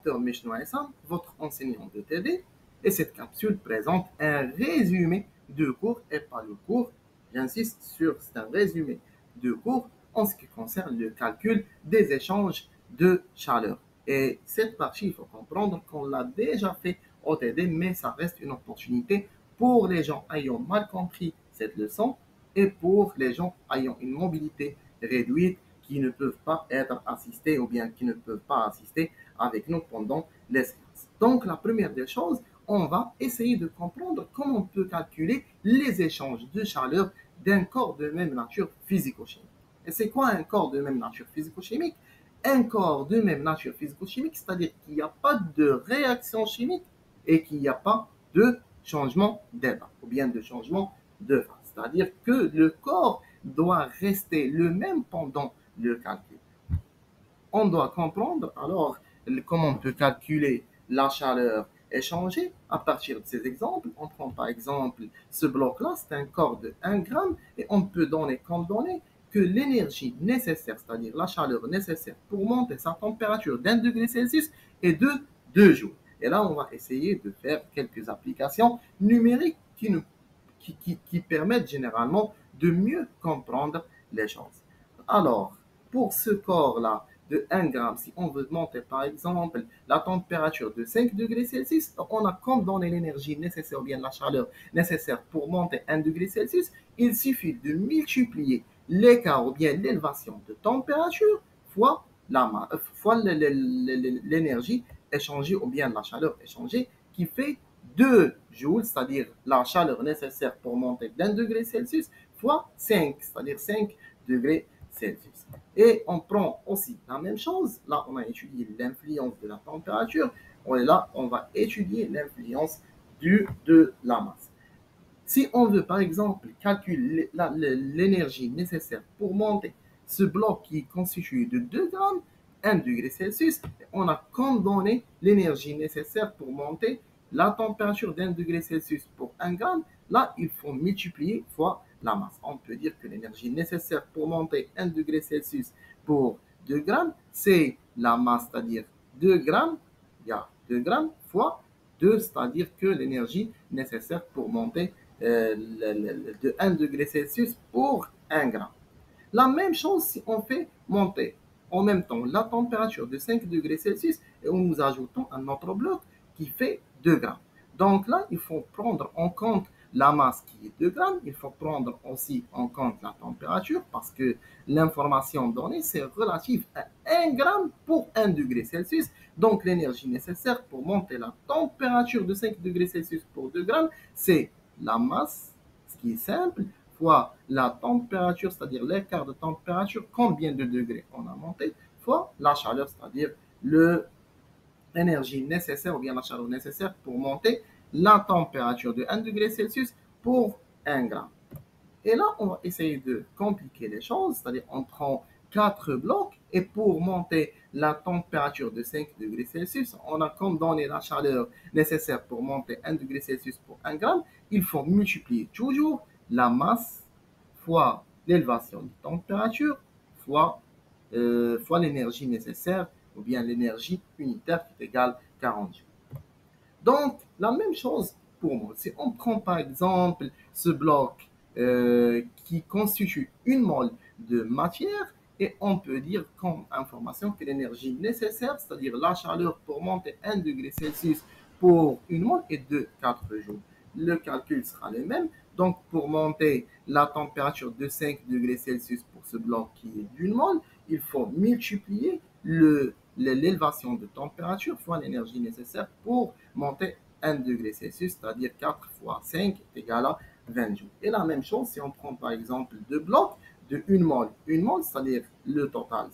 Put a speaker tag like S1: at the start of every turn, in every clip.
S1: Dr Mishno Essam, votre enseignant de TD, et cette capsule présente un résumé de cours et pas le cours. J'insiste sur c'est un résumé de cours en ce qui concerne le calcul des échanges de chaleur. Et cette partie, il faut comprendre qu'on l'a déjà fait au TD, mais ça reste une opportunité pour les gens ayant mal compris cette leçon et pour les gens ayant une mobilité réduite qui ne peuvent pas être assistés ou bien qui ne peuvent pas assister avec nous pendant les séances. Donc, la première des choses, on va essayer de comprendre comment on peut calculer les échanges de chaleur d'un corps de même nature physico-chimique. Et c'est quoi un corps de même nature physico-chimique? Un corps de même nature physico-chimique, c'est-à-dire qu'il n'y a pas de réaction chimique et qu'il n'y a pas de changement d'état ou bien de changement de phase. C'est-à-dire que le corps doit rester le même pendant le calcul. On doit comprendre alors comment on peut calculer la chaleur échangée à partir de ces exemples. On prend par exemple ce bloc-là, c'est un corps de 1 gramme et on peut donner comme données que l'énergie nécessaire, c'est-à-dire la chaleur nécessaire pour monter sa température d'1 degré Celsius est de 2 joules. Et là, on va essayer de faire quelques applications numériques qui permettent généralement de mieux comprendre les choses. Alors, pour ce corps-là de 1 gramme, si on veut monter par exemple la température de 5 degrés Celsius, on a comme donné l'énergie nécessaire ou bien la chaleur nécessaire pour monter 1 degré Celsius, il suffit de multiplier l'écart ou bien l'élévation de température fois l'énergie échangée ou bien la chaleur échangée qui fait 2 joules, c'est-à-dire la chaleur nécessaire pour monter d'1 degré Celsius, fois 5, c'est-à-dire 5 degrés Celsius. Et on prend aussi la même chose. Là, on a étudié l'influence de la température. Et là, on va étudier l'influence de la masse. Si on veut, par exemple, calculer l'énergie nécessaire pour monter ce bloc qui est constitué de 2 grammes, 1 degré Celsius, on a comme donné l'énergie nécessaire pour monter la température d'1 degré Celsius pour 1 gramme. Là, il faut multiplier fois la masse. On peut dire que l'énergie nécessaire pour monter 1 degré Celsius pour 2 grammes, c'est la masse, c'est-à-dire 2 grammes, il y a 2 grammes fois 2, c'est-à-dire que l'énergie nécessaire pour monter de 1 degré Celsius pour 1 gramme. La même chose si on fait monter en même temps la température de 5 degrés Celsius et nous ajoutons un autre bloc qui fait 2 grammes. Donc là, il faut prendre en compte la masse qui est 2 grammes, il faut prendre aussi en compte la température parce que l'information donnée, c'est relatif à 1 gramme pour 1 degré Celsius. Donc l'énergie nécessaire pour monter la température de 5 degrés Celsius pour 2 grammes, c'est la masse, ce qui est simple, fois la température, c'est-à-dire l'écart de température, combien de degrés on a monté, fois la chaleur, c'est-à-dire l'énergie nécessaire ou bien la chaleur nécessaire pour monter la température de 1 degré Celsius pour 1 gramme. Et là, on va essayer de compliquer les choses, c'est-à-dire on prend 4 blocs et pour monter la température de 5 degrés Celsius, on a comme donné la chaleur nécessaire pour monter 1 degré Celsius pour 1 gramme, il faut multiplier toujours la masse fois l'élévation de température fois l'énergie nécessaire ou bien l'énergie unitaire qui est égale 40 joules. Donc, la même chose pour moi. Si on prend par exemple ce bloc qui constitue une mole de matière, et on peut dire comme information que l'énergie nécessaire, c'est-à-dire la chaleur pour monter 1 degré Celsius pour une mole est de 4 joules. Le calcul sera le même. Donc, pour monter la température de 5 degrés Celsius pour ce bloc qui est d'une mole, il faut multiplier l'élévation de température fois l'énergie nécessaire pour monter 1 degré Celsius, c'est-à-dire 4 fois 5 est égal à 20 joules. Et la même chose si on prend par exemple deux blocs de 1 mole. 1 mole, c'est-à-dire le total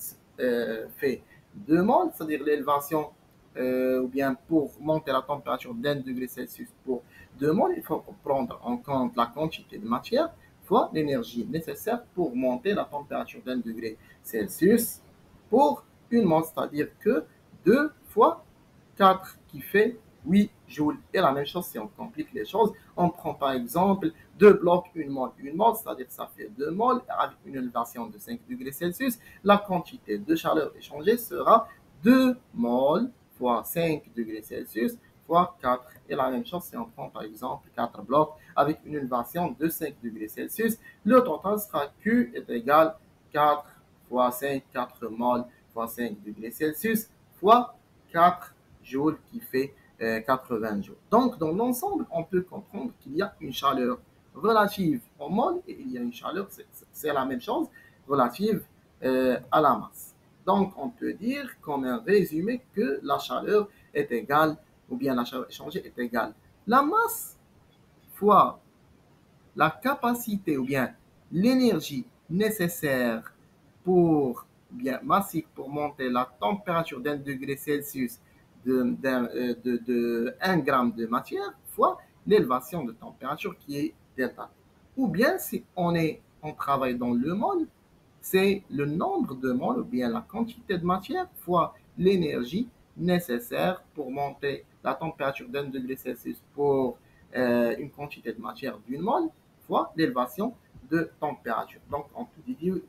S1: fait 2 moles, c'est-à-dire l'élévation ou bien pour monter la température d'1 degré Celsius pour 2 moles, il faut prendre en compte la quantité de matière fois l'énergie nécessaire pour monter la température d'1 degré Celsius pour 1 mole, c'est-à-dire que 2 fois 4 qui fait 8 joules. Et la même chose si on complique les choses, on prend par exemple deux blocs, 1 mole, c'est-à-dire ça fait 2 moles avec une élévation de 5 degrés Celsius. La quantité de chaleur échangée sera 2 moles fois 5 degrés Celsius fois 4. Et la même chose si on prend par exemple 4 blocs avec une élévation de 5 degrés Celsius. Le total sera Q est égal 4 fois 5, 4 moles fois 5 degrés Celsius fois 4 joules qui fait 80 joules. Donc, dans l'ensemble, on peut comprendre qu'il y a une chaleur relative au mol et il y a une chaleur, c'est la même chose, relative à la masse. Donc, on peut dire comme un résumé que la chaleur est égale, ou bien la chaleur échangée est égale la masse fois la capacité ou bien l'énergie nécessaire pour bien massique pour monter la température d'un degré Celsius de 1 gramme de matière fois l'élévation de température qui est delta. Ou bien si on travaille dans le mol, c'est le nombre de moles ou bien la quantité de matière fois l'énergie nécessaire pour monter la température d'un degré Celsius pour une quantité de matière d'une mole fois l'élévation de température. Donc, on peut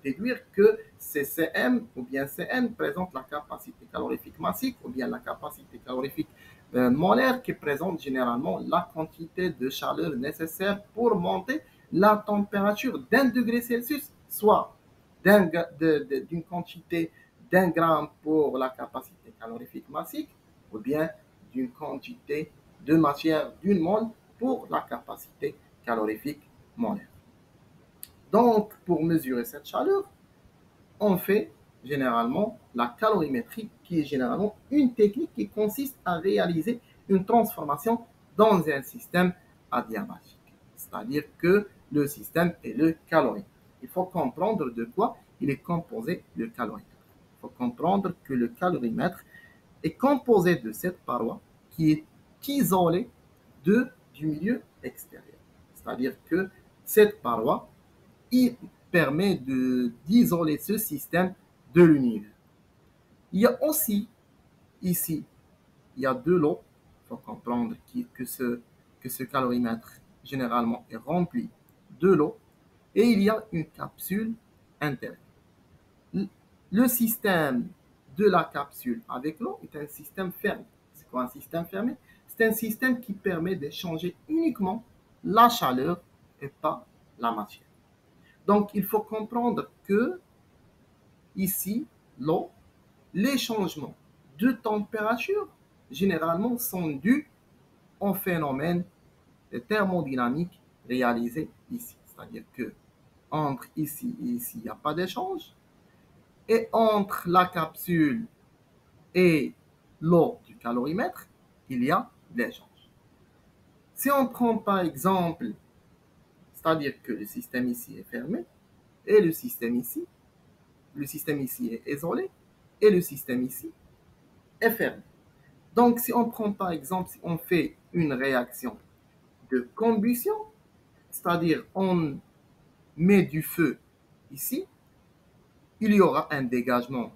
S1: déduire que CCM ou bien CN présente la capacité calorifique massique ou bien la capacité calorifique molaire qui présente généralement la quantité de chaleur nécessaire pour monter la température d'un degré Celsius, soit d'une quantité d'un gramme pour la capacité calorifique massique ou bien d'une quantité de matière d'une mole pour la capacité calorifique molaire. Donc, pour mesurer cette chaleur, on fait généralement la calorimétrie, qui est généralement une technique qui consiste à réaliser une transformation dans un système adiabatique. C'est-à-dire que le système est le calorifère. Il faut comprendre de quoi il est composé le calorifère. Il faut comprendre que le calorimètre est composé de cette paroi qui est isolée du milieu extérieur. C'est-à-dire que cette paroi il permet d'isoler ce système de l'univers. Il y a aussi ici, il y a de l'eau. Il faut comprendre que ce calorimètre généralement est rempli de l'eau et il y a une capsule intérieure. Le système de la capsule avec l'eau est un système fermé. C'est quoi un système fermé? C'est un système qui permet d'échanger uniquement la chaleur et pas la matière. Donc, il faut comprendre que ici, l'eau, les changements de température, généralement, sont dus au phénomène thermodynamique réalisé ici. C'est-à-dire que entre ici et ici, il n'y a pas d'échange. Et entre la capsule et l'eau du calorimètre, il y a l'échange. Si on prend par exemple, c'est-à-dire que le système ici est fermé et le système ici est isolé et le système ici est fermé. Donc, si on prend par exemple, si on fait une réaction de combustion, c'est-à-dire on met du feu ici, il y aura un dégagement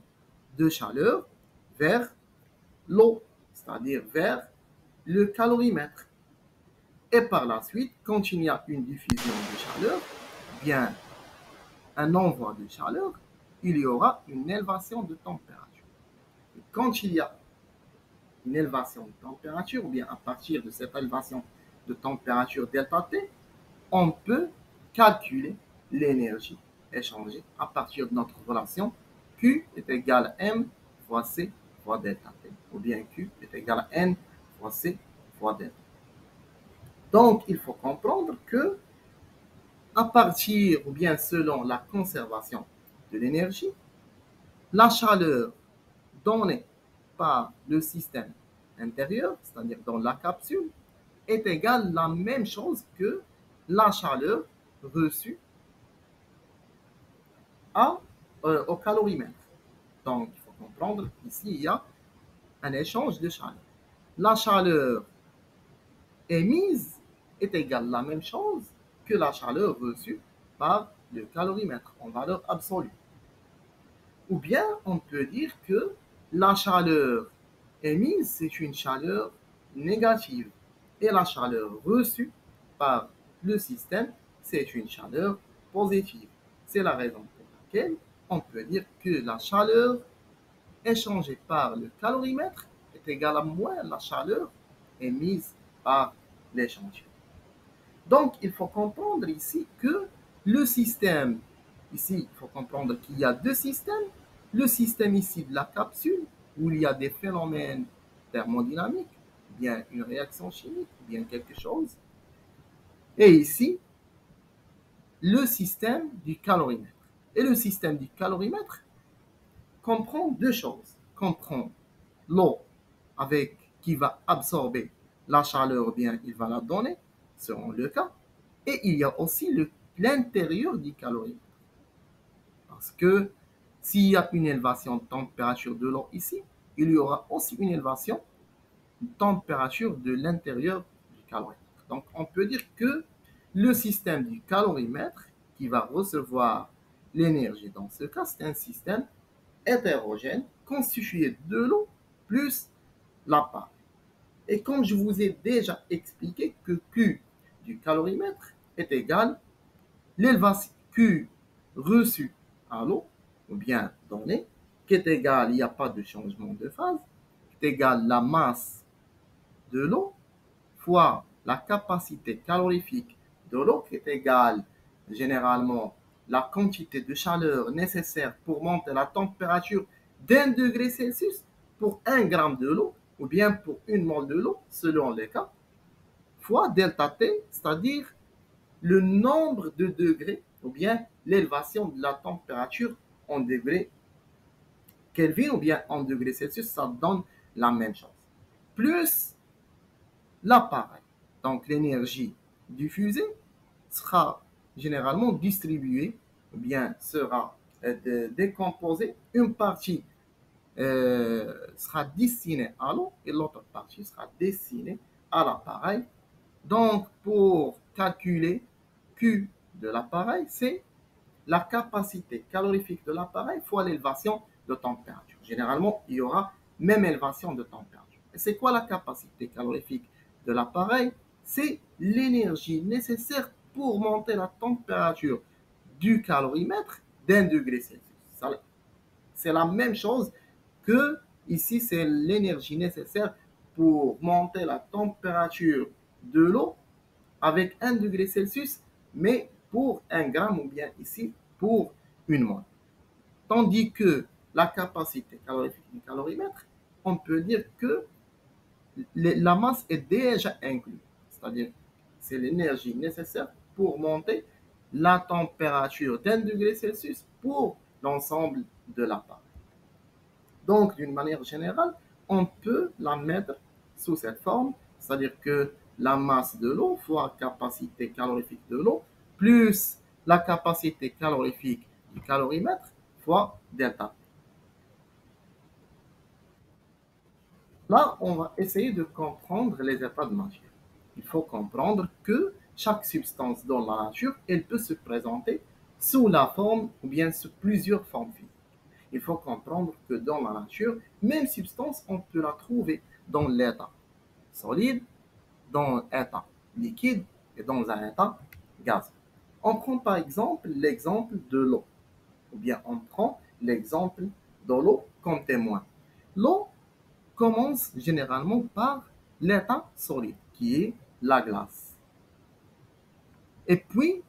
S1: de chaleur vers l'eau, c'est-à-dire vers le calorimètre. Et par la suite, quand il y a une diffusion de chaleur, bien un envoi de chaleur, il y aura une élévation de température. Et quand il y a une élévation de température, ou bien à partir de cette élévation de température delta T, on peut calculer l'énergie échangée à partir de notre relation Q est égal à M fois C fois delta T, ou bien Q est égal à N fois C fois delta. Donc, il faut comprendre que à partir, ou bien selon la conservation de l'énergie, la chaleur donnée par le système intérieur, c'est-à-dire dans la capsule, est égale à la même chose que la chaleur reçue au calorimètre. Donc, il faut comprendre qu'ici, il y a un échange de chaleur. La chaleur émise est égale à la même chose que la chaleur reçue par le calorimètre en valeur absolue. Ou bien, on peut dire que la chaleur émise, c'est une chaleur négative. Et la chaleur reçue par le système, c'est une chaleur positive. C'est la raison pour laquelle on peut dire que la chaleur échangée par le calorimètre est est égal à moins la chaleur émise par l'échantillon. Donc, il faut comprendre ici que le système, ici, il faut comprendre qu'il y a deux systèmes. Le système ici de la capsule, où il y a des phénomènes thermodynamiques, bien une réaction chimique, bien quelque chose. Et ici, le système du calorimètre. Et le système du calorimètre comprend deux choses. Comprend l'eau avec qui va absorber la chaleur, bien il va la donner, selon le cas. Et il y a aussi l'intérieur du calorimètre. Parce que s'il y a une élévation de température de l'eau ici, il y aura aussi une élévation de température de l'intérieur du calorimètre. Donc on peut dire que le système du calorimètre qui va recevoir l'énergie dans ce cas, c'est un système hétérogène constitué de l'eau plus la part. Et comme je vous ai déjà expliqué que Q du calorimètre est égal l'élévation Q reçue à l'eau, ou bien donnée, qui est égal, il n'y a pas de changement de phase, qui est égal la masse de l'eau fois la capacité calorifique de l'eau, qui est égale généralement la quantité de chaleur nécessaire pour monter la température d'1 degré Celsius pour 1 gramme de l'eau, ou bien pour une mole de l'eau, selon les cas, fois delta T, c'est-à-dire le nombre de degrés, ou bien l'élévation de la température en degrés Kelvin, ou bien en degrés Celsius, ça donne la même chose. Plus l'appareil. Donc l'énergie diffusée sera généralement distribuée, ou bien sera décomposée. Une partie sera destinée à l'eau et l'autre partie sera destinée à l'appareil. Donc pour calculer Q de l'appareil, c'est la capacité calorifique de l'appareil fois l'élévation de température. Généralement, il y aura même élévation de température. Et c'est quoi la capacité calorifique de l'appareil? C'est l'énergie nécessaire pour monter la température du calorimètre d'1 degré Celsius. C'est la même chose que ici, c'est l'énergie nécessaire pour monter la température de l'eau avec 1 degré Celsius, mais pour 1 gramme ou bien ici pour une mole. Tandis que la capacité calorifique du calorimètre, on peut dire que la masse est déjà inclue. C'est-à-dire c'est l'énergie nécessaire pour monter la température d'1 degré Celsius pour l'ensemble de l'appareil. Donc, d'une manière générale, on peut la mettre sous cette forme, c'est-à-dire que la masse de l'eau fois capacité calorifique de l'eau plus la capacité calorifique du calorimètre fois delta. Là, on va essayer de comprendre les états de matière. Il faut comprendre que chaque substance dans la nature, elle peut se présenter sous la forme ou bien sous plusieurs formes physiques. Il faut comprendre que dans la nature, même substance, on peut la trouver dans l'état solide, dans l'état liquide et dans un état gazeux. On prend par exemple l'exemple de l'eau, ou bien on prend l'exemple de l'eau comme témoin. L'eau commence généralement par l'état solide, qui est la glace. Et puis,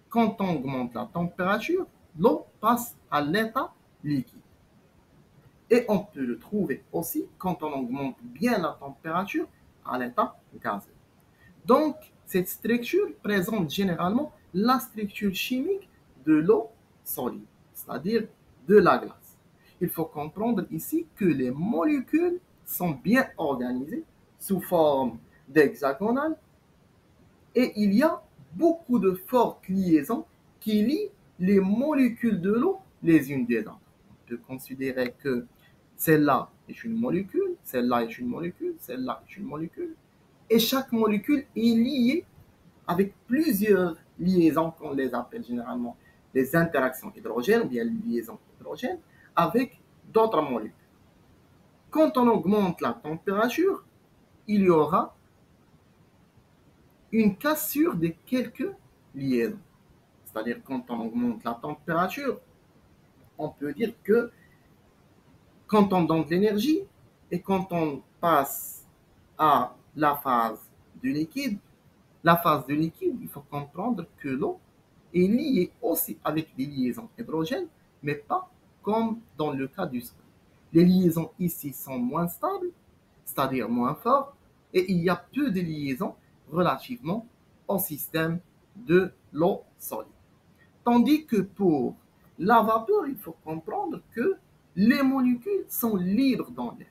S1: quand on augmente la température, l'eau passe à l'état liquide. Et on peut le trouver aussi quand on augmente bien la température à l'état gazeux. Donc, cette structure présente généralement la structure chimique de l'eau solide, c'est-à-dire de la glace. Il faut comprendre ici que les molécules sont bien organisées sous forme d'hexagonale et il y a beaucoup de fortes liaisons qui lient les molécules de l'eau les unes des autres. On peut considérer que celle-là est une molécule, celle-là est une molécule, celle-là est une molécule. Et chaque molécule est liée avec plusieurs liaisons qu'on les appelle généralement les interactions hydrogènes ou bien les liaisons hydrogènes avec d'autres molécules. Quand on augmente la température, il y aura une cassure de quelques liaisons. C'est-à-dire quand on augmente la température, on peut dire que quand on donne de l'énergie, Et quand on passe à la phase de liquide, il faut comprendre que l'eau est liée aussi avec des liaisons hydrogènes, mais pas comme dans le cas du sol. Les liaisons ici sont moins stables, c'est-à-dire moins fortes, et il y a peu de liaisons relativement au système de l'eau solide. Tandis que pour la vapeur, il faut comprendre que les molécules sont libres dans l'air.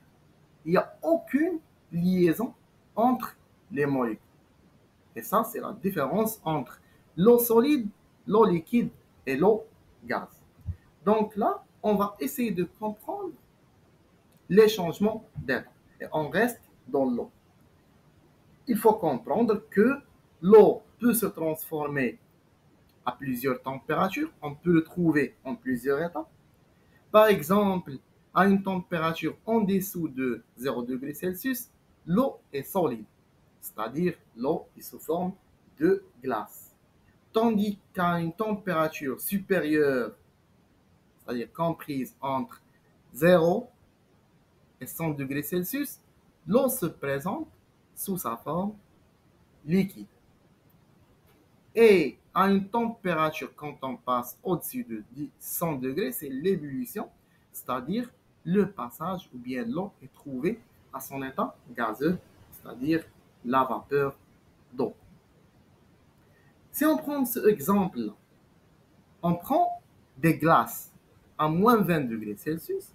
S1: Il n'y a aucune liaison entre les molécules. Et ça, c'est la différence entre l'eau solide, l'eau liquide et l'eau gaz. Donc là, on va essayer de comprendre les changements d'état. Et on reste dans l'eau. Il faut comprendre que l'eau peut se transformer à plusieurs températures. On peut le trouver en plusieurs états. Par exemple, à une température en dessous de 0 degré Celsius, l'eau est solide, c'est-à-dire l'eau est sous forme de glace. Tandis qu'à une température supérieure, c'est-à-dire comprise entre 0 et 100 degrés Celsius, l'eau se présente sous sa forme liquide. Et à une température, quand on passe au-dessus de 100 degrés, c'est l'ébullition, c'est-à-dire le passage ou bien l'eau est trouvée à son état gazeux, c'est-à-dire la vapeur d'eau. Si on prend ce exemple-là, on prend des glaces à moins 20 degrés Celsius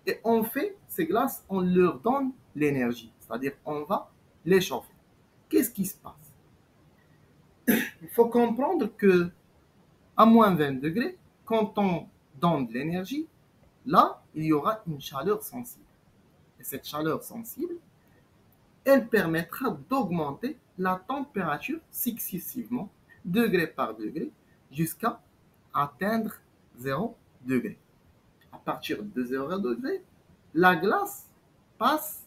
S1: et on fait ces glaces, on leur donne l'énergie, c'est-à-dire on va les chauffer. Qu'est-ce qui se passe? Il faut comprendre que à moins 20 degrés, quand on donne de l'énergie, là, il y aura une chaleur sensible. Et cette chaleur sensible, elle permettra d'augmenter la température successivement, degré par degré, jusqu'à atteindre 0 degré. À partir de 0 degré, la glace passe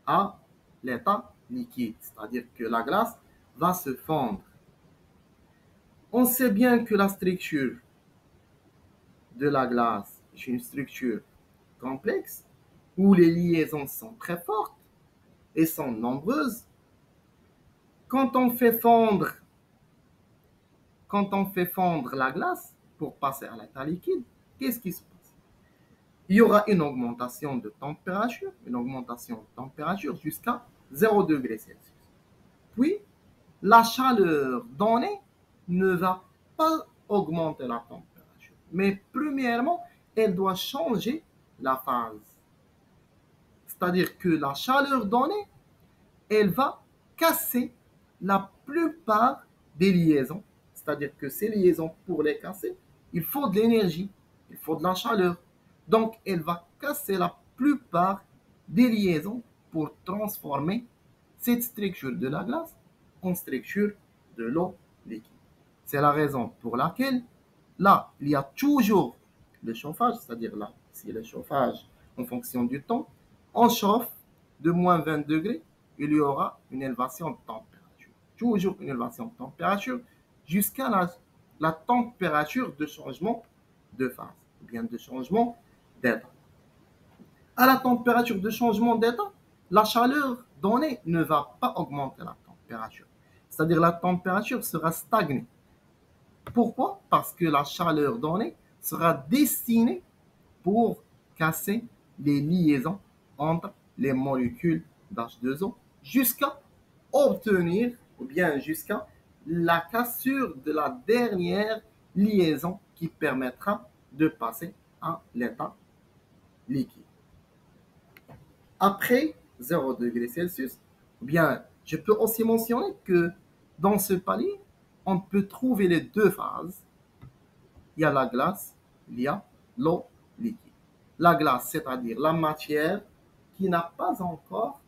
S1: à l'état liquide, c'est-à-dire que la glace va se fondre. On sait bien que la structure de la glace est une structure complexe où les liaisons sont très fortes et sont nombreuses. Quand on fait fondre, la glace pour passer à l'état liquide, qu'est-ce qui se passe? Il y aura une augmentation de température, jusqu'à 0 degré Celsius. Puis, la chaleur donnée ne va pas augmenter la température. Mais premièrement, elle doit changer la phase. C'est-à-dire que la chaleur donnée, elle va casser la plupart des liaisons. C'est-à-dire que ces liaisons, pour les casser, il faut de l'énergie, il faut de la chaleur. Donc, elle va casser la plupart des liaisons pour transformer cette structure de la glace en structure de l'eau liquide. C'est la raison pour laquelle, là, il y a toujours le chauffage, c'est-à-dire là, si le chauffage en fonction du temps, on chauffe de moins 20 degrés, il y aura une élévation de température. Toujours une élévation de température jusqu'à la température de changement de phase, ou bien de changement d'état. À la température de changement d'état, la chaleur donnée ne va pas augmenter la température. C'est-à-dire la température sera stagnée. Pourquoi? Parce que la chaleur donnée sera destinée pour casser les liaisons entre les molécules d'H2O jusqu'à obtenir, ou bien jusqu'à la cassure de la dernière liaison qui permettra de passer à l'état liquide. Après 0 degré Celsius, ou bien je peux aussi mentionner que dans ce palier, on peut trouver les deux phases. Il y a la glace, il y a l'eau liquide. La glace, c'est-à-dire la matière qui n'a pas encore,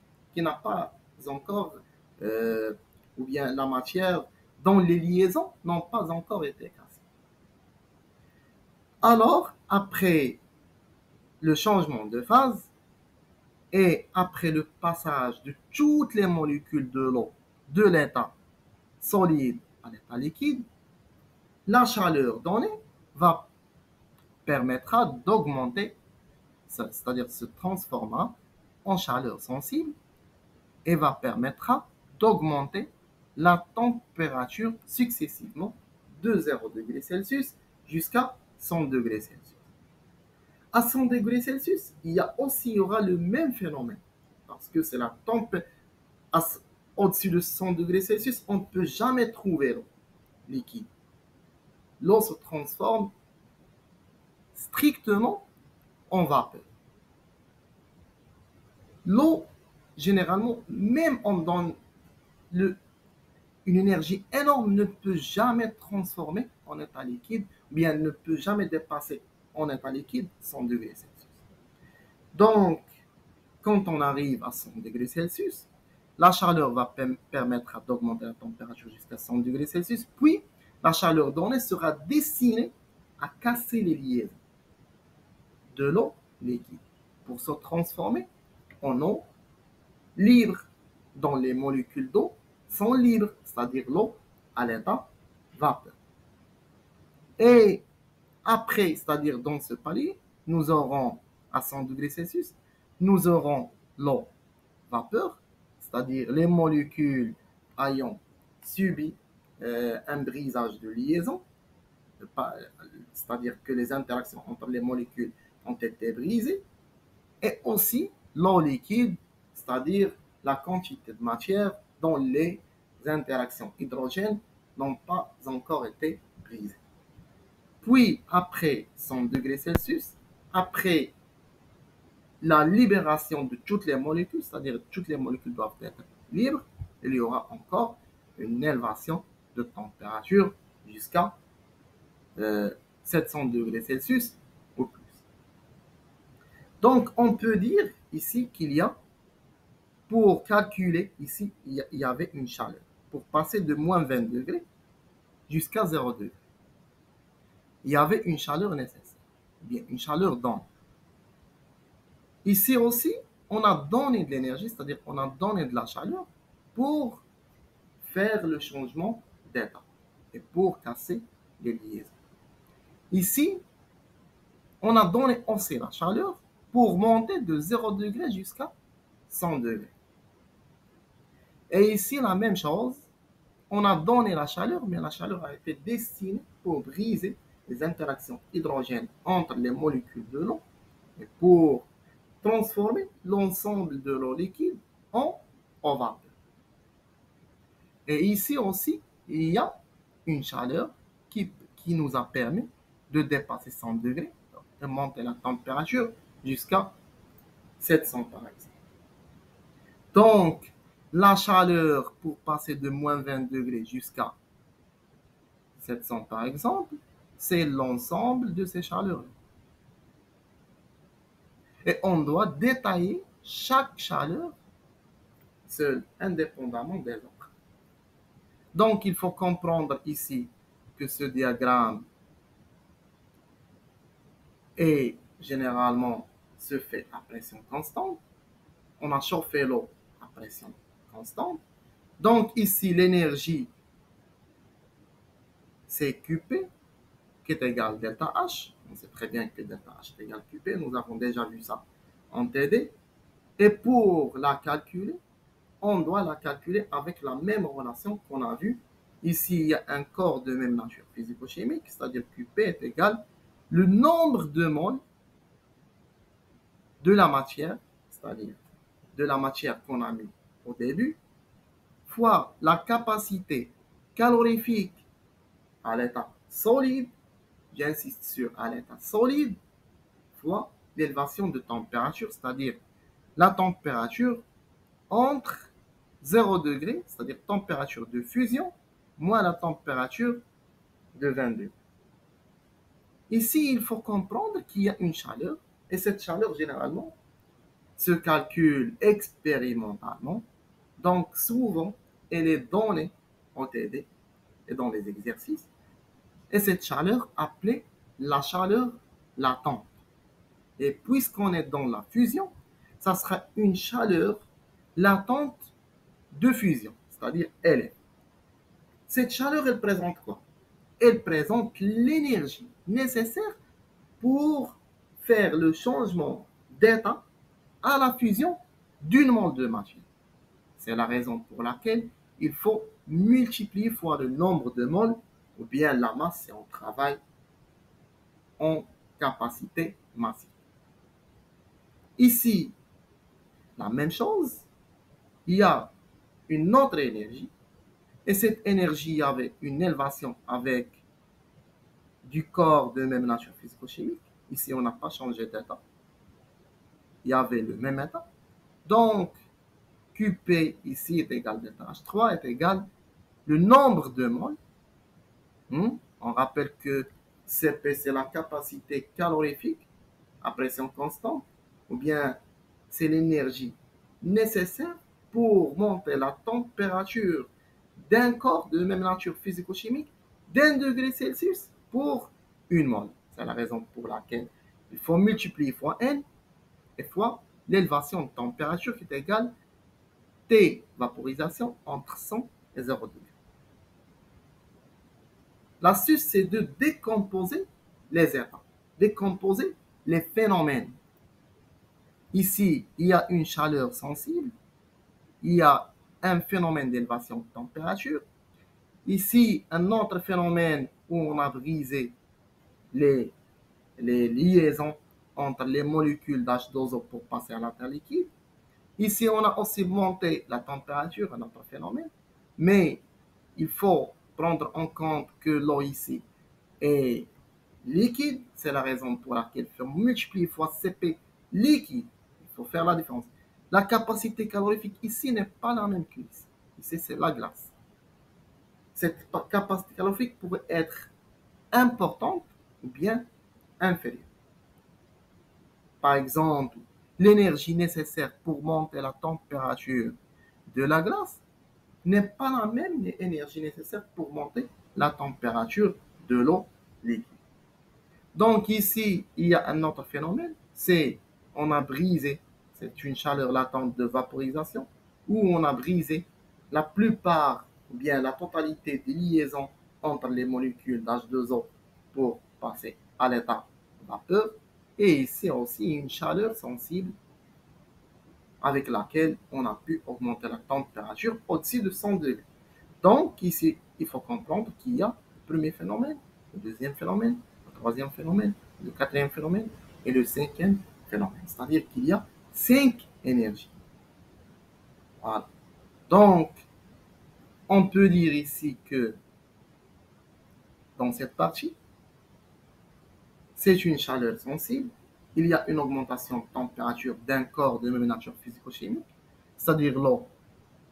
S1: ou bien la matière dont les liaisons n'ont pas encore été cassées. Alors, après le changement de phase et après le passage de toutes les molécules de l'eau de l'état solide à l'état liquide, la chaleur donnée permettra d'augmenter, c'est-à-dire se transformera en chaleur sensible et va permettre d'augmenter la température successivement de 0 degrés Celsius jusqu'à 100 degrés Celsius. À 100 degrés Celsius, il y aura le même phénomène parce que c'est la température. Au-dessus de 100 degrés Celsius, on ne peut jamais trouver l'eau liquide. L'eau se transforme strictement en vapeur. L'eau, généralement, même on donne une énergie énorme, ne peut jamais transformer en état liquide, bien ne peut jamais dépasser en état liquide 100 degrés Celsius. Donc, quand on arrive à 100 degrés Celsius, la chaleur va permettre d'augmenter la température jusqu'à 100 degrés Celsius, puis la chaleur donnée sera destinée à casser les liaisons de l'eau liquide pour se transformer en eau libre, dont les molécules d'eau sont libres, c'est-à-dire l'eau à l'état vapeur. Et après, c'est-à-dire dans ce palier, nous aurons à 100 degrés Celsius, nous aurons l'eau vapeur, c'est-à-dire les molécules ayant subi un brisage de liaison, c'est-à-dire que les interactions entre les molécules ont été brisées, et aussi l'eau liquide, c'est-à-dire la quantité de matière dont les interactions hydrogènes n'ont pas encore été brisées. Puis, après 100 degrés Celsius, après la libération de toutes les molécules, c'est-à-dire toutes les molécules doivent être libres, il y aura encore une élévation de température jusqu'à 700 degrés Celsius ou plus. Donc, on peut dire ici qu'il y a, pour calculer, ici, il y avait une chaleur. Pour passer de moins 20 degrés jusqu'à 0 degrés, il y avait une chaleur nécessaire. Bien, une chaleur d'ombre. Ici aussi, on a donné de l'énergie, c'est-à-dire on a donné de la chaleur pour faire le changement d'état et pour casser les liaisons. Ici, on a donné aussi la chaleur pour monter de 0 degré jusqu'à 100 degrés. Et ici, la même chose, on a donné la chaleur, mais la chaleur a été destinée pour briser les interactions hydrogènes entre les molécules de l'eau et pour transformer l'ensemble de l'eau liquide en vapeur. Et ici aussi, il y a une chaleur qui nous a permis de dépasser 100 degrés, de monter la température jusqu'à 700 par exemple. Donc, la chaleur pour passer de moins 20 degrés jusqu'à 700 par exemple, c'est l'ensemble de ces chaleurs. Et on doit détailler chaque chaleur seule, indépendamment des autres. Donc, il faut comprendre ici que ce diagramme est généralement se fait à pression constante. On a chauffé l'eau à pression constante. Donc, ici, l'énergie, c'est QP, qui est égal à delta H. On sait très bien que delta H est égal à QP. Nous avons déjà vu ça en TD. Et pour la calculer, on doit la calculer avec la même relation qu'on a vue. Ici, il y a un corps de même nature physico-chimique, c'est-à-dire QP est égal le nombre de moles de la matière, c'est-à-dire de la matière qu'on a mis au début, fois la capacité calorifique à l'état solide, j'insiste sur à l'état solide, fois l'élévation de température, c'est-à-dire la température entre 0 degré, c'est-à-dire température de fusion, moins la température de 20 degrés. Ici, il faut comprendre qu'il y a une chaleur, et cette chaleur, généralement, se calcule expérimentalement. Donc, souvent, elle est donnée au TD et dans les exercices. Et cette chaleur, appelée la chaleur latente. Et puisqu'on est dans la fusion, ça sera une chaleur latente de fusion, c'est-à-dire LF. Cette chaleur, elle présente quoi? Elle présente l'énergie nécessaire pour faire le changement d'état à la fusion d'une mole de matière. C'est la raison pour laquelle il faut multiplier fois le nombre de moles ou bien la masse si on travaille en capacité massive. Ici, la même chose, il y a une autre énergie et cette énergie avait une élévation avec du corps de même nature physico-chimique. Ici, on n'a pas changé d'état. Il y avait le même état. Donc, QP ici est égal delta H3 est égal le nombre de moles. On rappelle que CP, c'est la capacité calorifique à pression constante, ou bien c'est l'énergie nécessaire pour monter la température d'un corps de même nature physico-chimique d'1 degré Celsius pour une mole. C'est la raison pour laquelle il faut multiplier fois N et fois l'élévation de température qui est égale T vaporisation entre 100 et 0 degré. L'astuce, c'est de décomposer les états, décomposer les phénomènes. Ici, il y a une chaleur sensible, il y a un phénomène d'élévation de température. Ici, un autre phénomène où on a brisé les liaisons entre les molécules d'H2O pour passer à la terre liquide. Ici, on a aussi monté la température, un autre phénomène, mais il faut prendre en compte que l'eau ici est liquide, c'est la raison pour laquelle il faut multiplier fois CP liquide. Il faut faire la différence. La capacité calorifique ici n'est pas la même que ici. Ici, c'est la glace. Cette capacité calorifique pourrait être importante ou bien inférieure. Par exemple, l'énergie nécessaire pour monter la température de la glace n'est pas la même énergie nécessaire pour monter la température de l'eau liquide. Donc ici, il y a un autre phénomène, c'est on a brisé, c'est une chaleur latente de vaporisation, où on a brisé la plupart, ou bien la totalité des liaisons entre les molécules d'H2O pour passer à l'état vapeur. Et ici aussi une chaleur sensible avec laquelle on a pu augmenter la température au-dessus de 100 degrés. Donc ici, il faut comprendre qu'il y a le premier phénomène, le deuxième phénomène, le troisième phénomène, le quatrième phénomène et le cinquième phénomène. C'est-à-dire qu'il y a 5 énergies. Voilà. Donc, on peut dire ici que dans cette partie, c'est une chaleur sensible. Il y a une augmentation de température d'un corps de même nature physico-chimique, c'est-à-dire l'eau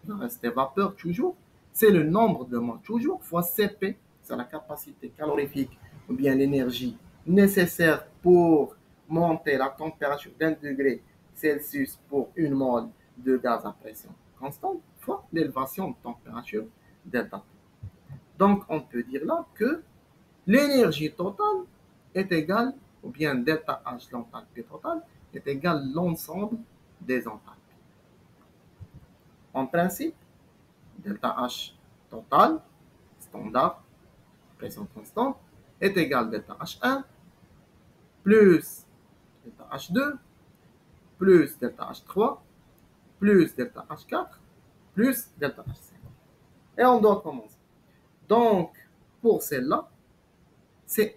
S1: va rester vapeur toujours. C'est le nombre de moles toujours fois Cp, c'est la capacité calorifique ou bien l'énergie nécessaire pour monter la température d'1 degré Celsius pour une mole de gaz à pression constante fois l'élévation de température delta. Donc on peut dire là que l'énergie totale est égale, ou bien delta H, l'enthalpie totale, est égale à l'ensemble des enthalpies. En principe, delta H total, standard, pression constante, est égal à delta H1 plus delta H2 plus delta H3 plus delta H4 plus delta H5. Et on doit commencer. Donc, pour celle-là, c'est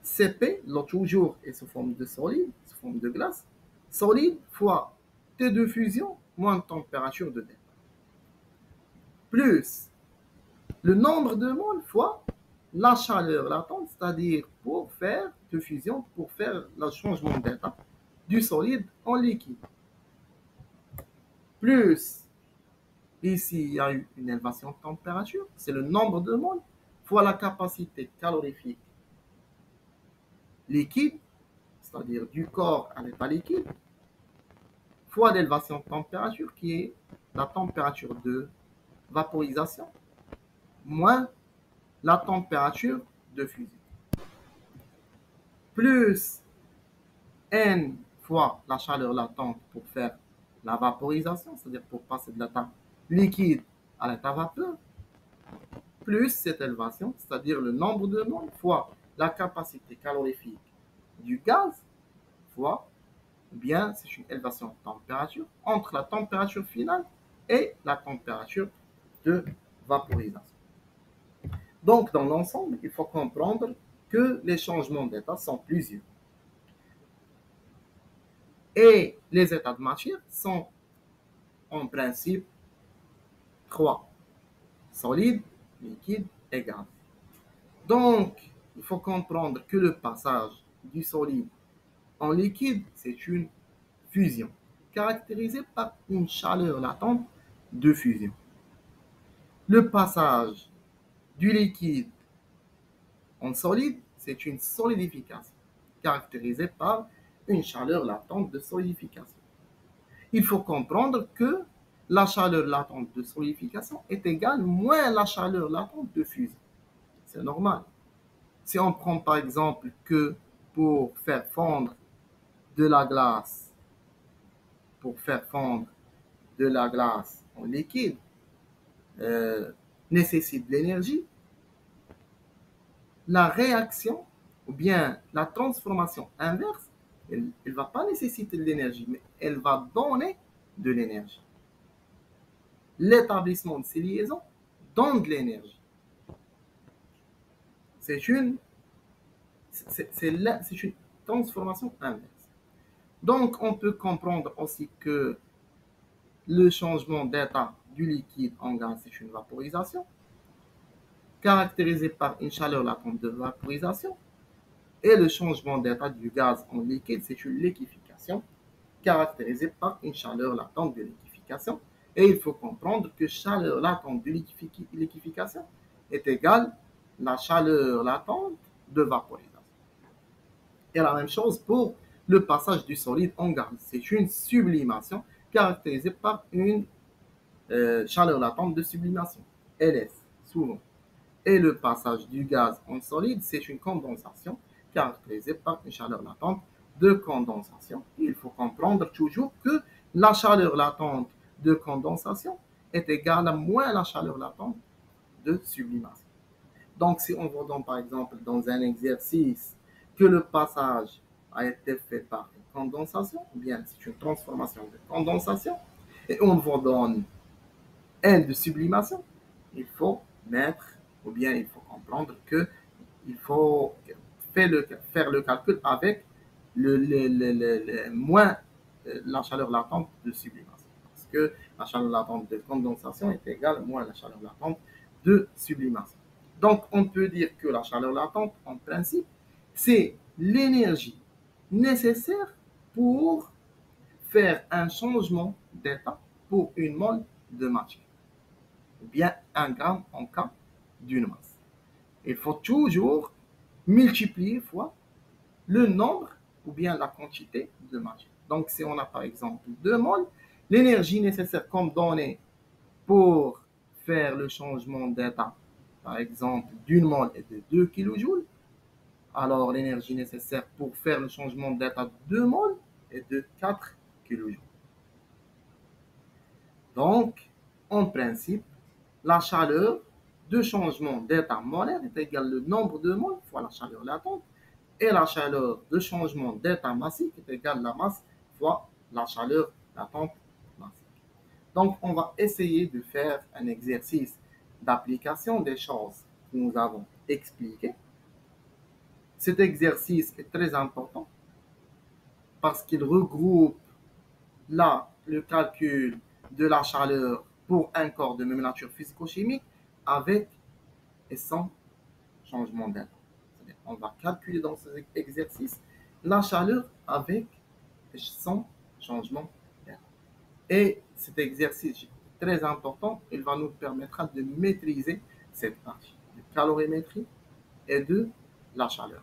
S1: NCP, l'eau toujours est sous forme de solide, sous forme de glace, solide fois T de fusion moins température de delta. Plus le nombre de moles fois la chaleur latente, c'est-à-dire pour faire de fusion, pour faire le changement d'état du solide en liquide. Plus, ici, il y a eu une élévation de température, c'est le nombre de moles fois la capacité calorifique liquide, c'est-à-dire du corps à l'état liquide, fois l'élévation de température qui est la température de vaporisation, moins la température de fusion. Plus N fois la chaleur latente pour faire la vaporisation, c'est-à-dire pour passer de l'état liquide à l'état vapeur, plus cette élévation, c'est-à-dire le nombre de moles fois la capacité calorifique du gaz, fois ou bien c'est une élévation de température entre la température finale et la température de vaporisation. Donc, dans l'ensemble, il faut comprendre que les changements d'état sont plusieurs. Et les états de matière sont en principe trois: solide, liquide et gaz. Donc, il faut comprendre que le passage du solide en liquide, c'est une fusion, caractérisée par une chaleur latente de fusion. Le passage du liquide en solide, c'est une solidification, caractérisée par une chaleur latente de solidification. Il faut comprendre que la chaleur latente de solidification est égale moins la chaleur latente de fusion. C'est normal. Si on prend par exemple que pour faire fondre de la glace, pour faire fondre de la glace en liquide, nécessite de l'énergie, la réaction ou bien la transformation inverse, elle ne va pas nécessiter de l'énergie, mais elle va donner de l'énergie. L'établissement de ces liaisons donne de l'énergie. C'est une transformation inverse. Donc, on peut comprendre aussi que le changement d'état du liquide en gaz, c'est une vaporisation, caractérisée par une chaleur latente de vaporisation. Et le changement d'état du gaz en liquide, c'est une liquéfaction, caractérisée par une chaleur latente de liquéfaction. Et il faut comprendre que chaleur latente de liquéfaction est égale à la chaleur latente de vaporisation. Et la même chose pour le passage du solide en gaz. C'est une sublimation caractérisée par une chaleur latente de sublimation, LS, souvent. Et le passage du gaz en solide, c'est une condensation caractérisée par une chaleur latente de condensation. Il faut comprendre toujours que la chaleur latente de condensation est égale à moins la chaleur latente de sublimation. Donc, si on voit donc, par exemple, dans un exercice que le passage a été fait par une condensation, ou bien c'est une transformation de condensation, et on vous donne N de sublimation, il faut mettre, ou bien il faut comprendre que il faut faire le calcul avec moins la chaleur latente de sublimation. Parce que la chaleur latente de condensation est égale à moins la chaleur latente de sublimation. Donc, on peut dire que la chaleur latente, en principe, c'est l'énergie nécessaire pour faire un changement d'état pour une mole de matière, ou bien 1 gramme en cas d'une masse. Il faut toujours multiplier fois le nombre ou bien la quantité de matière. Donc, si on a par exemple 2 moles, l'énergie nécessaire comme donnée pour faire le changement d'état, par exemple, d'une mole est de 2 kJ, alors l'énergie nécessaire pour faire le changement d'état de 2 moles est de 4 kJ. Donc, en principe, la chaleur de changement d'état molaire est égale au nombre de moles fois la chaleur latente, et la chaleur de changement d'état massique est égale à la masse fois la chaleur latente massique. Donc, on va essayer de faire un exercice d'application des choses que nous avons expliquées. Cet exercice est très important parce qu'il regroupe là le calcul de la chaleur pour un corps de même nature physico-chimique avec et sans changement d'état. On va calculer dans cet exercice la chaleur avec et sans changement d'état. Et cet exercice est très important, il va nous permettre de maîtriser cette partie de calorimétrie et de la chaleur.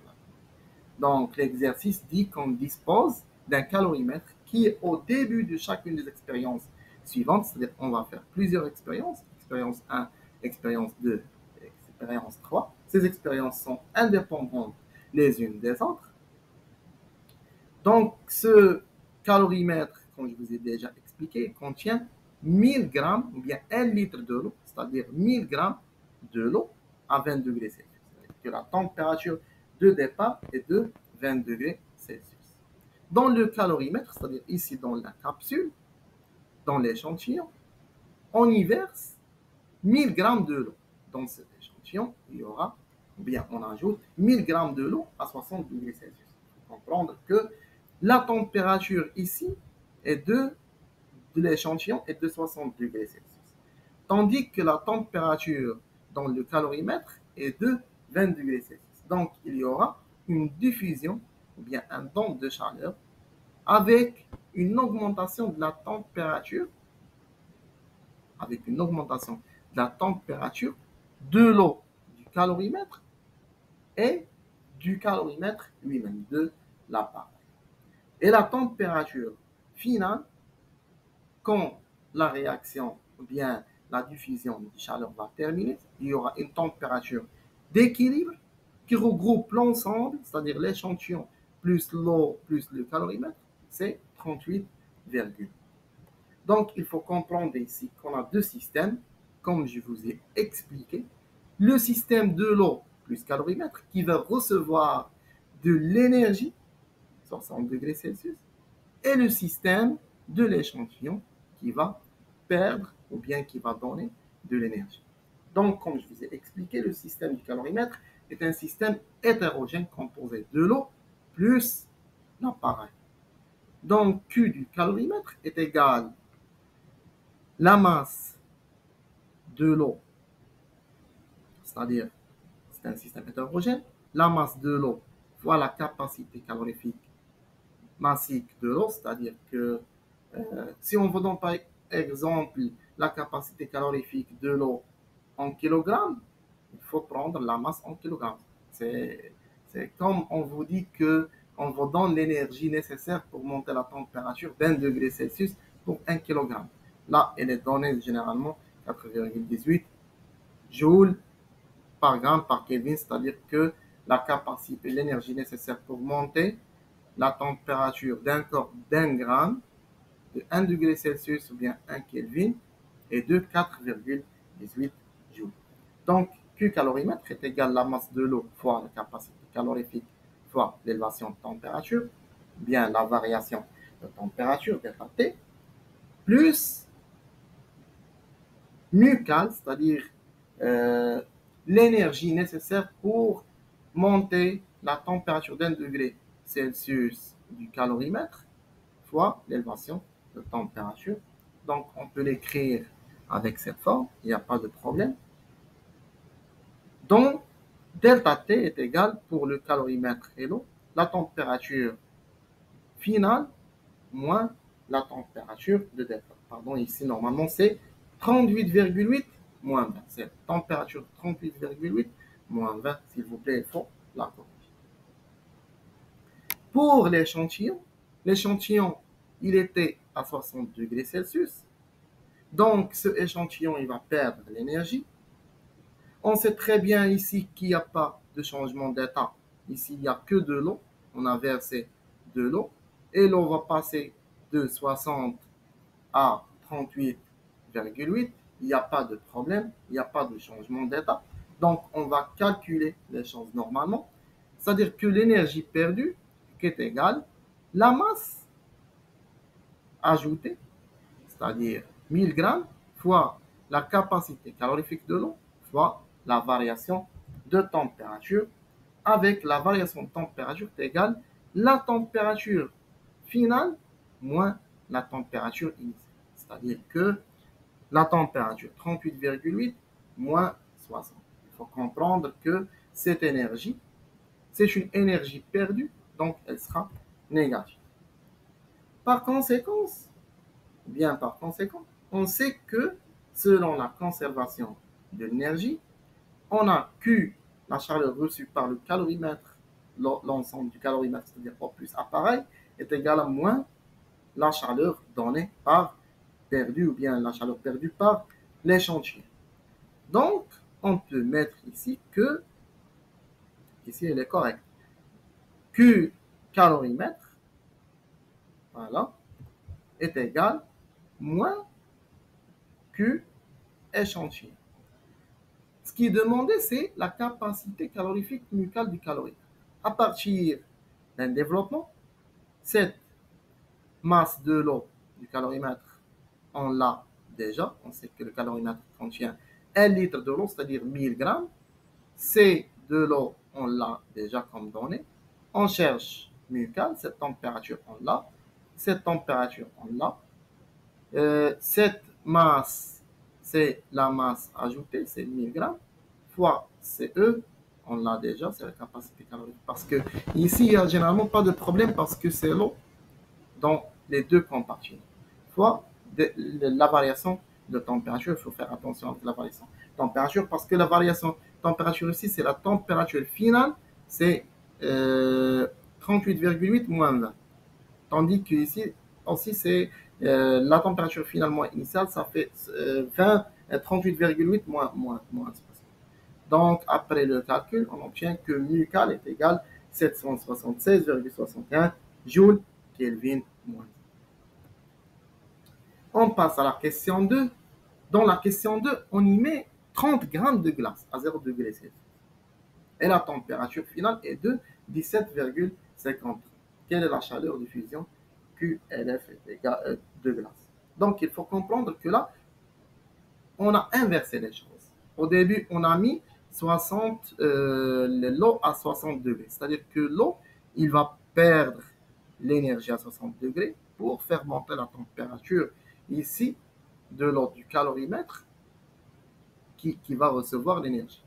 S1: Donc l'exercice dit qu'on dispose d'un calorimètre qui est au début de chacune des expériences suivantes, c'est-à-dire qu'on va faire plusieurs expériences, expérience 1, expérience 2, expérience 3. Ces expériences sont indépendantes les unes des autres. Donc ce calorimètre, comme je vous ai déjà expliqué, contient 1000 grammes ou bien 1 litre de l'eau, c'est-à-dire 1000 grammes de l'eau à 20 degrés Celsius. Que la température de départ est de 20 degrés Celsius. Dans le calorimètre, c'est-à-dire ici dans la capsule, dans l'échantillon, on y verse 1000 grammes de l'eau. Dans cet échantillon, il y aura, ou bien on ajoute 1000 grammes de l'eau à 60 degrés Celsius. Il faut comprendre que la température ici est de l'échantillon est de 60 degrés Celsius. Tandis que la température dans le calorimètre est de 20 degrés Celsius. Donc, il y aura une diffusion, ou bien un don de chaleur, avec une augmentation de la température, avec une augmentation de la température de l'eau du calorimètre et du calorimètre lui-même, de l'appareil. Et la température finale, quand la réaction ou bien la diffusion de chaleur va terminer, il y aura une température d'équilibre qui regroupe l'ensemble, c'est-à-dire l'échantillon plus l'eau plus le calorimètre, c'est 38, donc il faut comprendre ici qu'on a deux systèmes, comme je vous ai expliqué. Le système de l'eau plus calorimètre qui va recevoir de l'énergie, 60 degrés Celsius, et le système de l'échantillon qui va perdre ou bien qui va donner de l'énergie. Donc, comme je vous ai expliqué, le système du calorimètre est un système hétérogène composé de l'eau plus l'appareil. Donc, Q du calorimètre est égal la masse de l'eau, c'est-à-dire c'est un système hétérogène, la masse de l'eau fois la capacité calorifique massique de l'eau, c'est-à-dire que si on vous donne par exemple la capacité calorifique de l'eau en kilogrammes, il faut prendre la masse en kilogrammes. C'est comme on vous dit que on vous donne l'énergie nécessaire pour monter la température d'un degré Celsius pour 1 kilogramme. Là, elle est donnée généralement 4,18 joules par gramme par Kelvin, c'est-à-dire que la capacité, l'énergie nécessaire pour monter la température d'un corps d'un gramme de 1 degré Celsius ou bien 1 Kelvin est de 4,18 joules. Donc, Q calorimètre est égal à la masse de l'eau fois la capacité calorifique fois l'élévation de température, bien la variation de température, delta T, plus mu cal, c'est-à-dire l'énergie nécessaire pour monter la température d'un degré Celsius du calorimètre fois l'élévation de température. Donc, on peut l'écrire avec cette forme, il n'y a pas de problème. Donc, delta T est égal pour le calorimètre et l'eau, la température finale moins la température de départ. Pardon, ici, normalement, c'est 38,8 moins 20. C'est température 38,8 moins 20, s'il vous plaît, il faut la corriger. Pour l'échantillon, il était à 60 degrés Celsius. Donc, ce échantillon, il va perdre l'énergie. On sait très bien ici qu'il n'y a pas de changement d'état. Ici, il n'y a que de l'eau. On a versé de l'eau. Et l'eau va passer de 60 à 38,8. Il n'y a pas de problème. Il n'y a pas de changement d'état. Donc, on va calculer les choses normalement. C'est-à-dire que l'énergie perdue qui est égale la masse ajoutée, c'est-à-dire 1000 grammes, fois la capacité calorifique de l'eau, fois la variation de température, avec la variation de température égale la température finale moins la température initiale. C'est-à-dire que la température 38,8 moins 60. Il faut comprendre que cette énergie, c'est une énergie perdue, donc elle sera négative. Par conséquent, on sait que selon la conservation de l'énergie, on a Q, la chaleur reçue par le calorimètre, l'ensemble du calorimètre, c'est-à-dire O plus appareil, est égal à moins la chaleur donnée par perdue ou bien la chaleur perdue par l'échantillon. Donc, on peut mettre ici que, ici elle est correcte, Q calorimètre, voilà, est égal moins Q échantillon. Ce qui est demandé, c'est la capacité calorifique mutuelle du calorimètre. À partir d'un développement, Cette masse de l'eau du calorimètre, on l'a déjà. On sait que le calorimètre contient 1 litre de l'eau, c'est-à-dire 1000 grammes. C de l'eau, on l'a déjà comme donnée. On cherche mu cal, cette température, on l'a. Cette température, on l'a. Cette masse, c'est la masse ajoutée, c'est 1000 grammes, fois CE, on l'a déjà, c'est la capacité calorique. Parce que ici, il n'y a généralement pas de problème parce que c'est l'eau dans les deux compartiments. Fois la variation de température, il faut faire attention avec la variation de température parce que la variation de température ici, c'est la température finale, c'est 38,8 moins 20. Tandis que ici aussi, c'est la température finalement initiale, ça fait 38,8 moins. Donc, après le calcul, on obtient que mu cal est égal à 776,61 joules Kelvin moins. On passe à la question 2. Dans la question 2, on y met 30 grammes de glace à 0 degré Celsius. Et la température finale est de 17,50. Quelle est la chaleur de fusion QLF est égal de glace? Donc, il faut comprendre que là, on a inversé les choses. Au début, on a mis l'eau à 60 degrés. C'est-à-dire que l'eau, il va perdre l'énergie à 60 degrés pour faire monter la température ici de l'eau du calorimètre qui va recevoir l'énergie.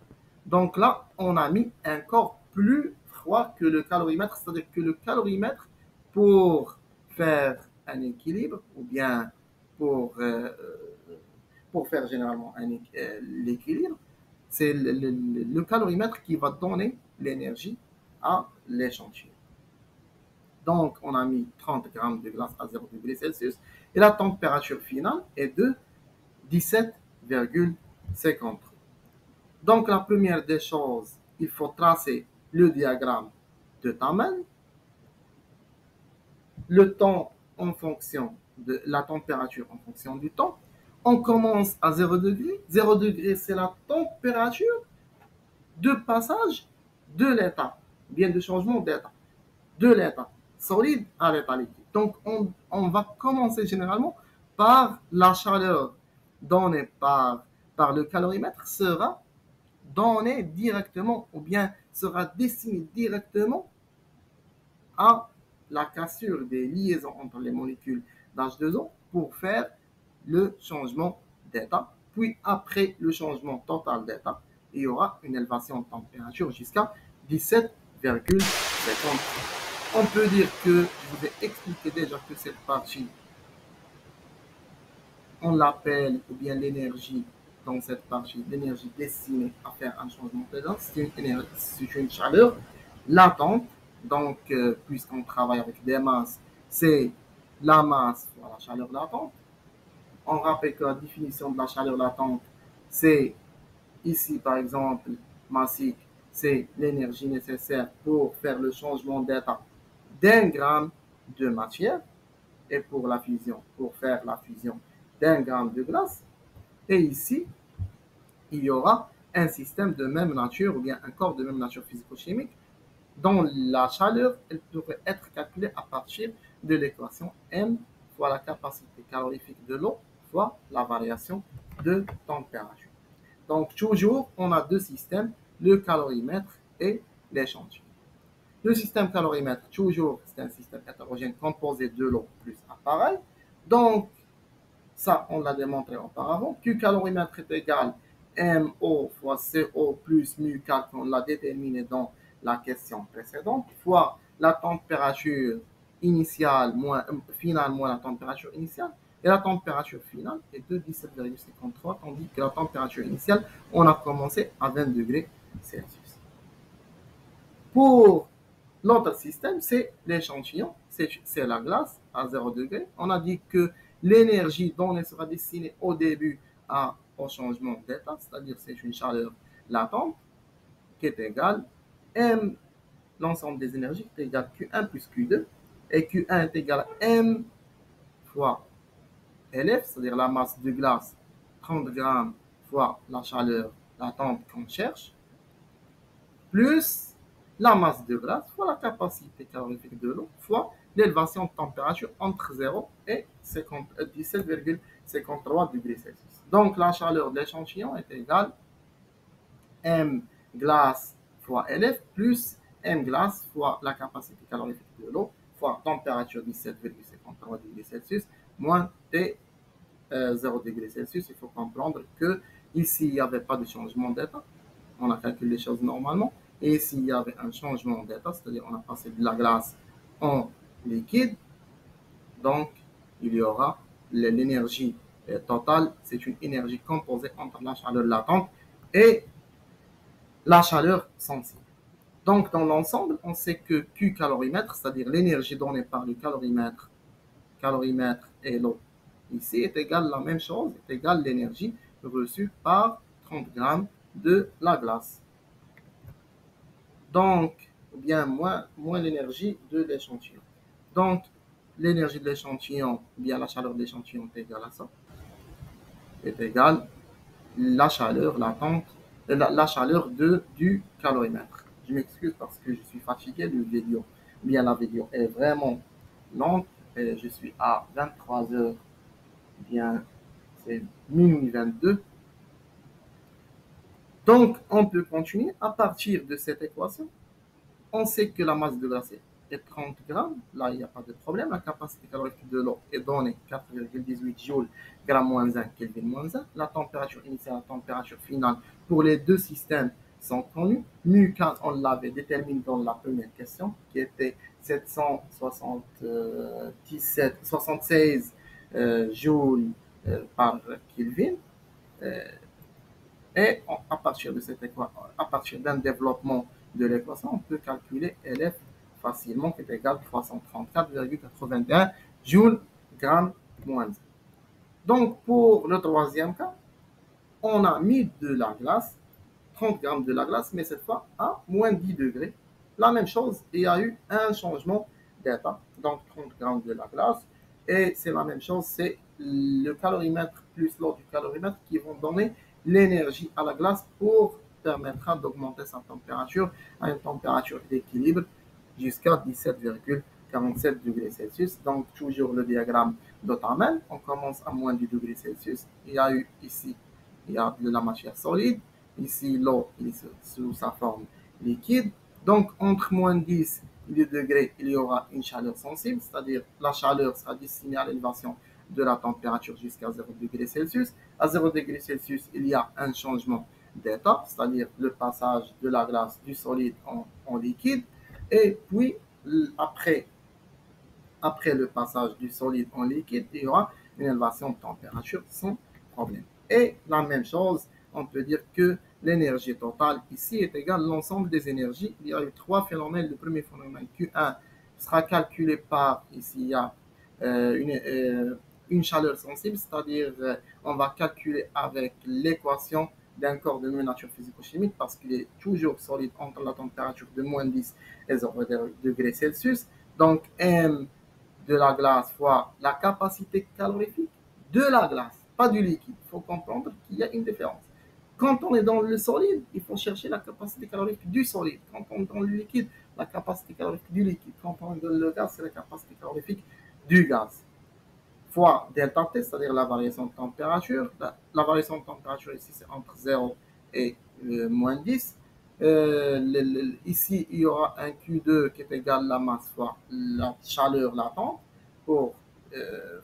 S1: Donc là, on a mis un corps plus froid que le calorimètre, c'est-à-dire que le calorimètre, pour faire un équilibre, ou bien pour, euh, pour faire généralement l'équilibre, c'est le calorimètre qui va donner l'énergie à l'échantillon. Donc, on a mis 30 grammes de glace à 0 degré Celsius et la température finale est de 17,50. Donc, la première des choses, il faut tracer le diagramme de Taman. Le temps en fonction de la température en fonction du temps. On commence à 0 degré. 0 degré, c'est la température de passage de l'état, bien de changement d'état, de l'état solide à l'état liquide. Donc, on va commencer généralement par la chaleur donnée par le calorimètre sera donnée directement ou bien sera destinée directement à la cassure des liaisons entre les molécules d'H2O pour faire le changement d'état. Puis après le changement total d'état, il y aura une élévation de température jusqu'à 17,50. On peut dire que je vous ai expliqué déjà que cette partie, on l'appelle, ou bien l'énergie dans cette partie, l'énergie destinée à faire un changement d'état, c'est une chaleur latente. Donc, puisqu'on travaille avec des masses, c'est la masse fois la chaleur latente. On rappelle que la définition de la chaleur latente, c'est ici, par exemple, massique, c'est l'énergie nécessaire pour faire le changement d'état d'un gramme de matière et pour la fusion, pour faire la fusion d'un gramme de glace. Et ici, il y aura un système de même nature ou bien un corps de même nature physico-chimique dont la chaleur elle pourrait être calculée à partir de l'équation M fois la capacité calorifique de l'eau fois la variation de température. Donc, toujours, on a deux systèmes, le calorimètre et l'échantillon. Le système calorimètre, toujours, c'est un système hétérogène composé de l'eau plus appareil. Donc, ça, on l'a démontré auparavant. Q calorimètre est égal à MO fois CO plus mu cal, on l'a déterminé dans la question précédente, fois la température initiale finale moins la température initiale. Et la température finale est de 17,53, tandis que la température initiale, on a commencé à 20 degrés Celsius. Pour l'autre système, c'est l'échantillon, c'est la glace à 0 degré. On a dit que l'énergie donnée sera destinée au début au changement d'état, c'est-à-dire c'est une chaleur latente qui est égale M, l'ensemble des énergies est égal à Q1 plus Q2, et Q1 est égal à M fois LF, c'est-à-dire la masse de glace, 30 grammes fois la chaleur latente qu'on cherche, plus la masse de glace fois la capacité calorifique de l'eau fois l'élévation de température entre 0 et 17,53 degrés Celsius. Donc la chaleur de l'échantillon est égale M glace fois LF plus M glace fois la capacité calorifique de l'eau fois température 17,53 degrés Celsius moins T 0 degrés Celsius. Il faut comprendre que ici il n'y avait pas de changement d'état. On a calculé les choses normalement. Et s'il y avait un changement d'état, c'est-à-dire on a passé de la glace en liquide, donc il y aura l'énergie totale. C'est une énergie composée entre la chaleur latente et la chaleur sensible. Donc, dans l'ensemble, on sait que Q calorimètre, c'est-à-dire l'énergie donnée par le calorimètre et l'eau, ici est égal à la même chose, est égal à l'énergie reçue par 30 grammes de la glace. Donc, ou bien moins l'énergie de l'échantillon. Donc, l'énergie de l'échantillon, ou bien la chaleur de l'échantillon est égale à ça, est égale la chaleur latente, la chaleur du calorimètre. Je m'excuse parce que je suis fatigué de vidéo. Bien, la vidéo est vraiment longue. Et je suis à 23 heures. Bien, c'est minuit 22. Donc, on peut continuer à partir de cette équation. On sait que la masse de glace est 30 grammes. Là, il n'y a pas de problème. La capacité calorifique de l'eau est donnée 4,18 joules, gramme moins 1, Kelvin moins 1. La température initiale, la température finale pour les deux systèmes sont connues. Mu, on l'avait déterminé dans la première question, qui était 76 joules par Kelvin. Et à partir de cette équation, à partir d'un développement de l'équation, on peut calculer LF facilement, qui est égal à 334,81 joules gramme moins 1. Donc, pour le troisième cas, on a mis de la glace, 30 grammes de la glace, mais cette fois à moins 10 degrés. La même chose, il y a eu un changement d'état, donc 30 grammes de la glace, et c'est la même chose, c'est le calorimètre plus l'eau du calorimètre qui vont donner l'énergie à la glace pour permettre d'augmenter sa température à une température d'équilibre jusqu'à 17,47 degrés Celsius. Donc, toujours le diagramme d'Ottamel. On commence à moins 10 degrés Celsius. Il y a eu ici, il y a de la matière solide. Ici, l'eau est sous sa forme liquide. Donc, entre moins 10 et 10 degrés, il y aura une chaleur sensible, c'est-à-dire la chaleur sera destinée à l'élévation de la température jusqu'à 0 degré Celsius. À 0 degré Celsius, il y a un changement d'état, c'est-à-dire le passage de la glace du solide en liquide. Et puis, après le passage du solide en liquide, il y aura une élévation de température sans problème. Et la même chose, on peut dire que l'énergie totale ici est égale à l'ensemble des énergies. Il y a eu trois phénomènes. Le premier phénomène, Q1, sera calculé par, ici, il y a une chaleur sensible, c'est-à-dire on va calculer avec l'équation d'un corps de même nature physico-chimique parce qu'il est toujours solide entre la température de moins 10 et 0 degrés Celsius. Donc, M de la glace fois la capacité calorifique de la glace, pas du liquide. Il faut comprendre qu'il y a une différence. Quand on est dans le solide, il faut chercher la capacité calorifique du solide. Quand on est dans le liquide, la capacité calorifique du liquide. Quand on est dans le gaz, c'est la capacité calorifique du gaz. Fois delta T, c'est-à-dire la variation de température. La variation de température ici, c'est entre 0 et moins 10. Ici, il y aura un Q2 qui est égal à la masse fois la chaleur latente pour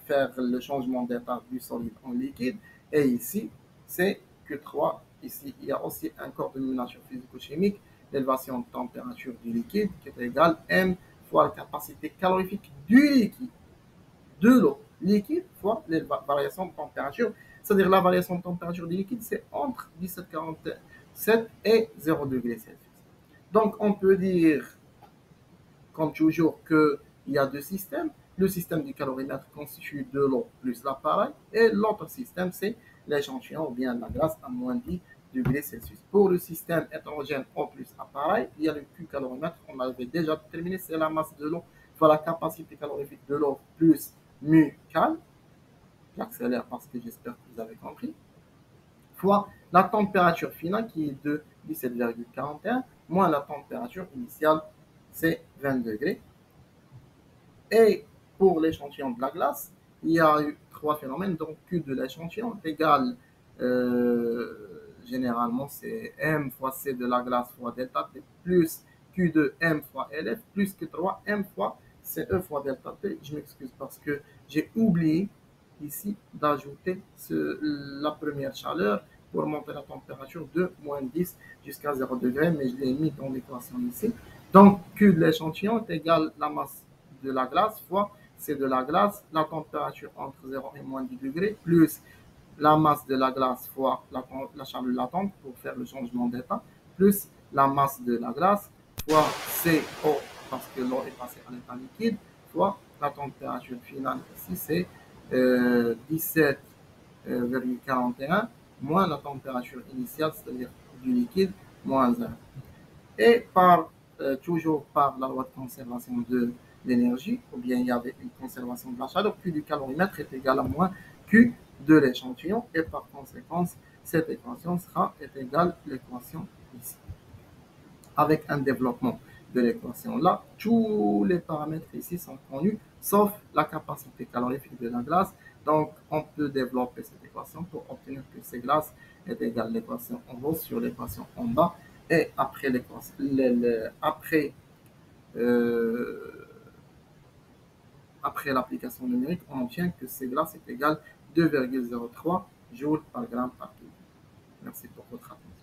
S1: faire le changement d'état du solide en liquide. Et ici, c'est Q3. Ici, il y a aussi un corps de nature physico-chimique, l'élévation de température du liquide qui est égal à M fois la capacité calorifique du liquide, de l'eau liquide fois les variations de température. C'est-à-dire la variation de température du liquide, c'est entre 17,47 et 0 degrés Celsius. Donc, on peut dire, comme toujours, qu'il y a deux systèmes. Le système du calorimètre constitue de l'eau plus l'appareil et l'autre système, c'est l'échantillon ou bien la glace à moins 10 degrés Celsius. Pour le système hétérogène eau plus appareil, il y a le Q calorimètre, on l'avait déjà déterminé, c'est la masse de l'eau fois la capacité calorifique de l'eau plus mu cal, j'accélère parce que j'espère que vous avez compris, fois la température finale qui est de 17,41, moins la température initiale, c'est 20 degrés. Et pour l'échantillon de la glace, il y a eu trois phénomènes. Donc, Q de l'échantillon est égal, généralement, c'est M fois C de la glace fois delta T, plus Q de M fois LF, plus Q3 M fois CE fois delta T. Je m'excuse parce que j'ai oublié ici d'ajouter la première chaleur pour monter la température de moins 10 jusqu'à 0 degré, mais je l'ai mis dans l'équation ici. Donc, Q de l'échantillon est égal à la masse de la glace fois C de la glace, la température entre 0 et moins 10 degrés, plus la masse de la glace fois la chaleur latente pour faire le changement d'état, plus la masse de la glace fois CO, parce que l'eau est passée à l'état liquide, fois la température finale ici, c'est 17,41 moins la température initiale, c'est-à-dire du liquide, moins 1. Et toujours par la loi de conservation de l'énergie, ou bien il y avait une conservation de la chaleur, Q du calorimètre est égal à moins Q de l'échantillon, et par conséquence, cette équation est égale à l'équation ici. Avec un développement de l'équation là, tous les paramètres ici sont connus, sauf la capacité calorifique de la glace. Donc, on peut développer cette équation pour obtenir que ces glaces est égale à l'équation en haut sur l'équation en bas. Et après l'équation, euh, après l'application numérique, on obtient que ces glaces est égale à 2,03 joules par gramme par kilo. Merci pour votre attention.